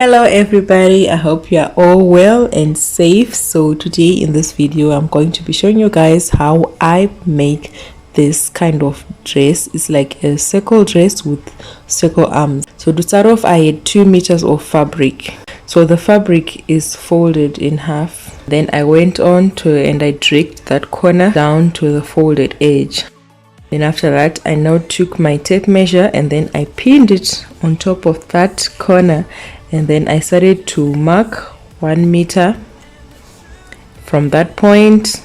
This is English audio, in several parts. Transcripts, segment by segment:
Hello everybody, I hope you are all well and safe. So today in this video I'm going to be showing you guys how I make this kind of dress. It's like a circle dress with circle arms. So to start off, I had 2 meters of fabric. So the fabric is folded in half. Then I went on to and I dragged that corner down to the folded edge. Then after that, I now took my tape measure and then I pinned it on top of that corner, and then I started to mark 1 meter from that point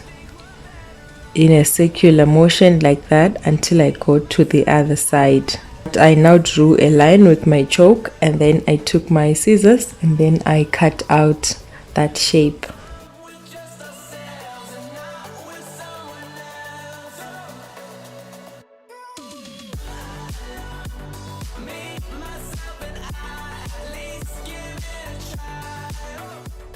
in a circular motion like that until I got to the other side. I now drew a line with my chalk and then I took my scissors and then I cut out that shape.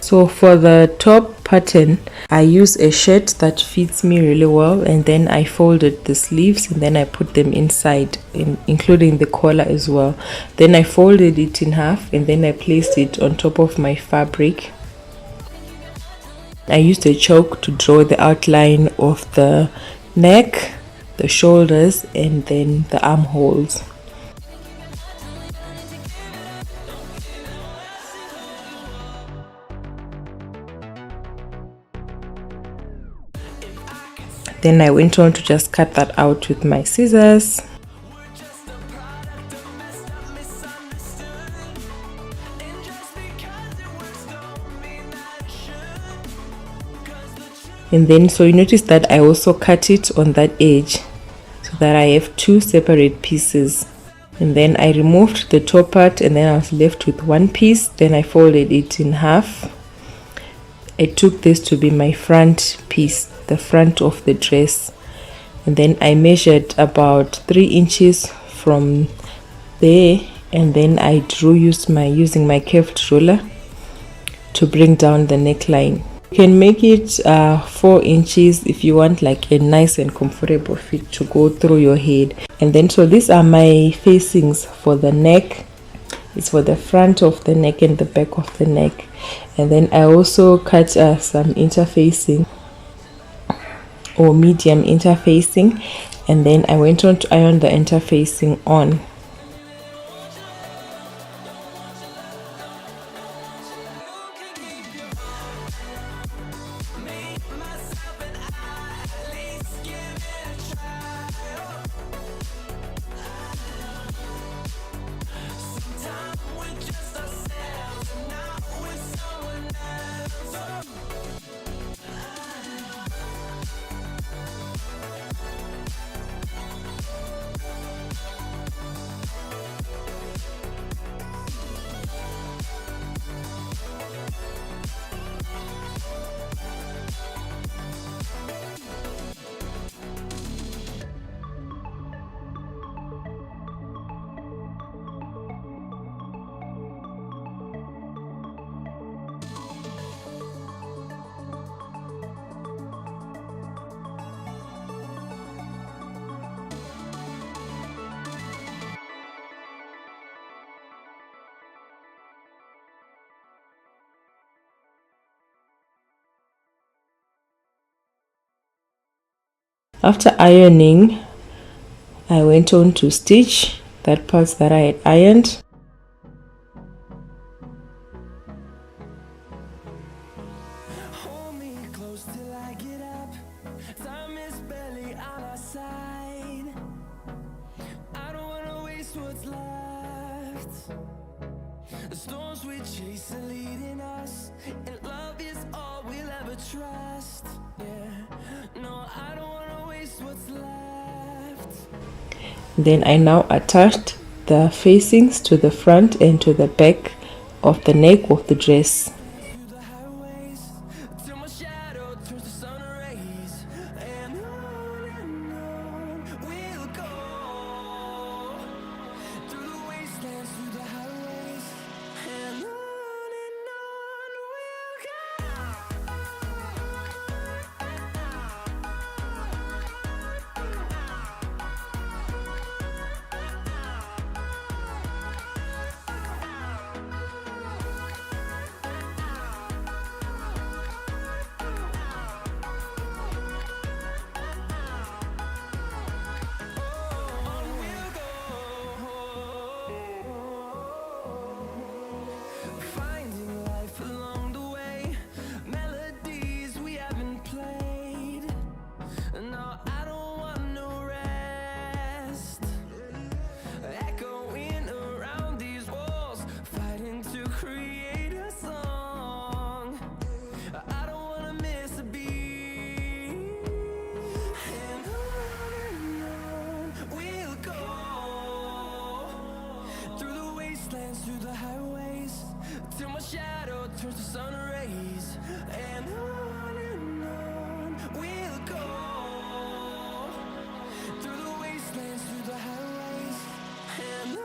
So for the top pattern, I use a shirt that fits me really well, and then I folded the sleeves and then I put them inside, including the collar as well. Then I folded it in half and then I placed it on top of my fabric. I used a chalk to draw the outline of the neck, the shoulders, and then the armholes. Then I went on to just cut that out with my scissors. And then so you notice that I also cut it on that edge so that I have 2 separate pieces. And then I removed the top part and then I was left with 1 piece. Then I folded it in half. I took this to be my front piece, the front of the dress, and then I measured about 3 inches from there, and then I drew using my curved ruler to bring down the neckline. You can make it 4 inches if you want like a nice and comfortable fit to go through your head. And then so these are my facings for the neck. It's for the front of the neck and the back of the neck. And then I also cut some interfacing or medium interfacing, and then I went on to iron the interfacing on. After ironing, I went on to stitch that parts that I had ironed. The storms we chase are leading us, and love is all we'll ever trust. Yeah, no, I don't wanna waste what's left. Then I now attached the facings to the front and to the back of the neck of the dress. Through the highways, till my shadow turns to sun rays, and on we'll go. Through the wastelands, through the highways, and on we'll go. shadow turns to sun rays, and on we'll go through the wastelands, through the highways, and on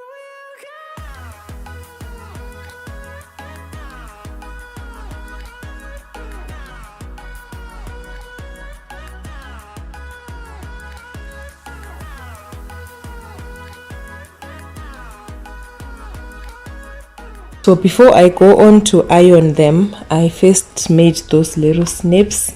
we'll go. So before I go on to iron them, I first made those little snips.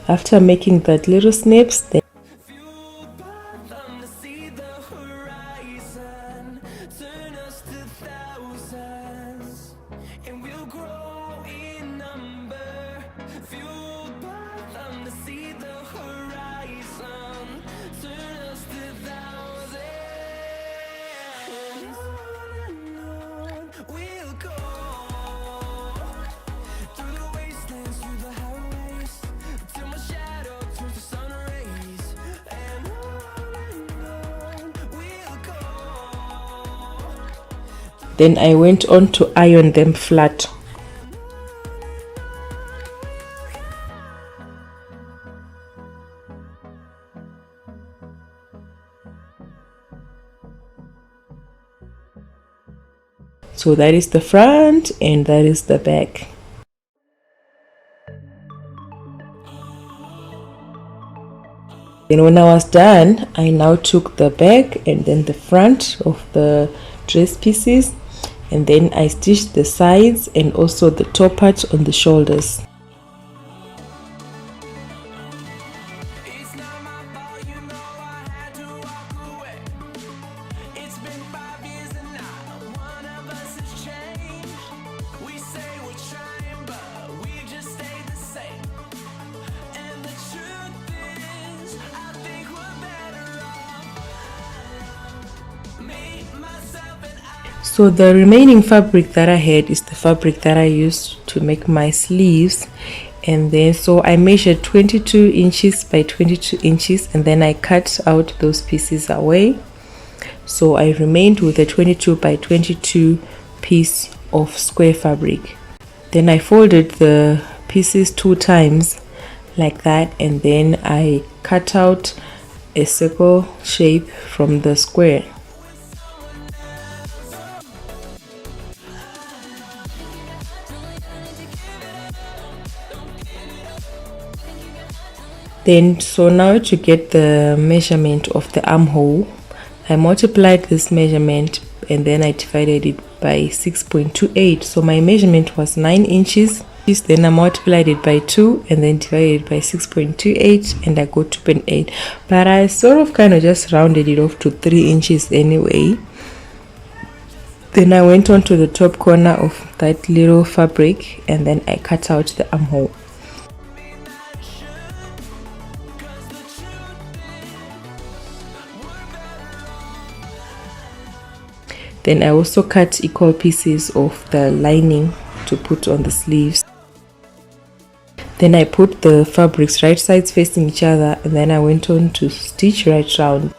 After making that little snips, then Fueled by them to see the horizon, turn us to thousands, and we'll grow in number. Fueled by them to see the horizon, turn us to thousands, and on we'll go through the wastelands, through the highways, till my shadow turns to sun rays, and on we'll go. then I went on to iron them flat. So that is the front and that is the back. Then when I was done, I now took the back and then the front of the dress pieces, and then I stitched the sides and also the top part on the shoulders. It's not my fault, you know I had to walk away. It's been 5 years and not one of us has changed. We say we're trying, but we just stay the same. And the truth is, I think we're better off. Me, myself, and I. So the remaining fabric that I had is the fabric that I used to make my sleeves, and then so I measured 22 inches by 22 inches and then I cut out those pieces away. So I remained with a 22 by 22 piece of square fabric. Then I folded the pieces 2 times like that, and then I cut out a circle shape from the square. Then so now to get the measurement of the armhole, I multiplied this measurement and then I divided it by 6.28. So my measurement was 9 inches. Then I multiplied it by 2 and then divided it by 6.28 and I got 2.8. But I sort of kind of just rounded it off to 3 inches anyway. Then I went on to the top corner of that little fabric and then I cut out the armhole. Then I also cut equal pieces of the lining to put on the sleeves. Then I put the fabrics right sides facing each other and then I went on to stitch right round.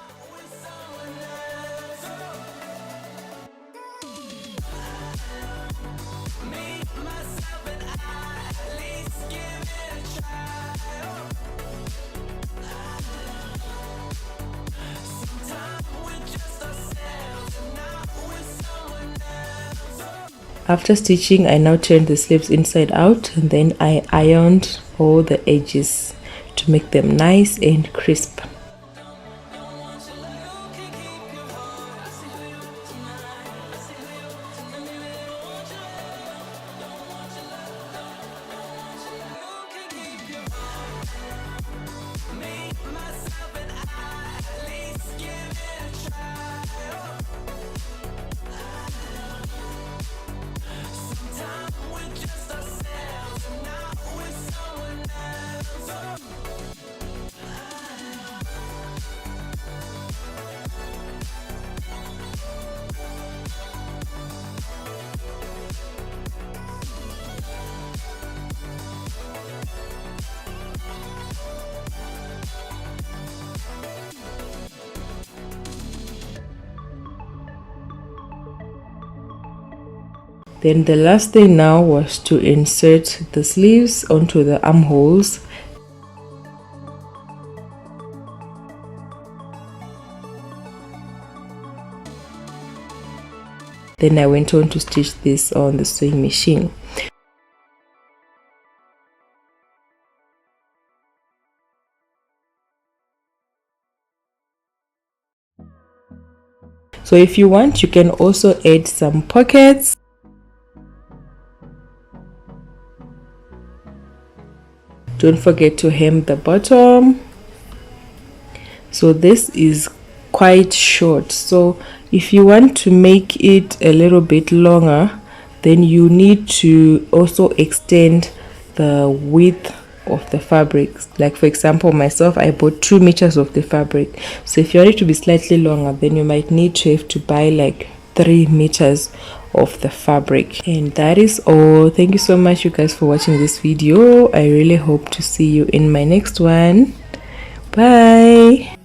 After stitching, I now turned the sleeves inside out and then I ironed all the edges to make them nice and crisp. Then the last thing now was to insert the sleeves onto the armholes. Then I went on to stitch this on the sewing machine. So if you want, you can also add some pockets. Don't forget to hem the bottom. So this is quite short, so if you want to make it a little bit longer, then you need to also extend the width of the fabric. Like for example, myself, I bought 2 meters of the fabric. So if you want it to be slightly longer, then you might need to have to buy like 3 meters of the fabric. And that is all. Thank you so much, you guys, for watching this video. I really hope to see you in my next one. Bye.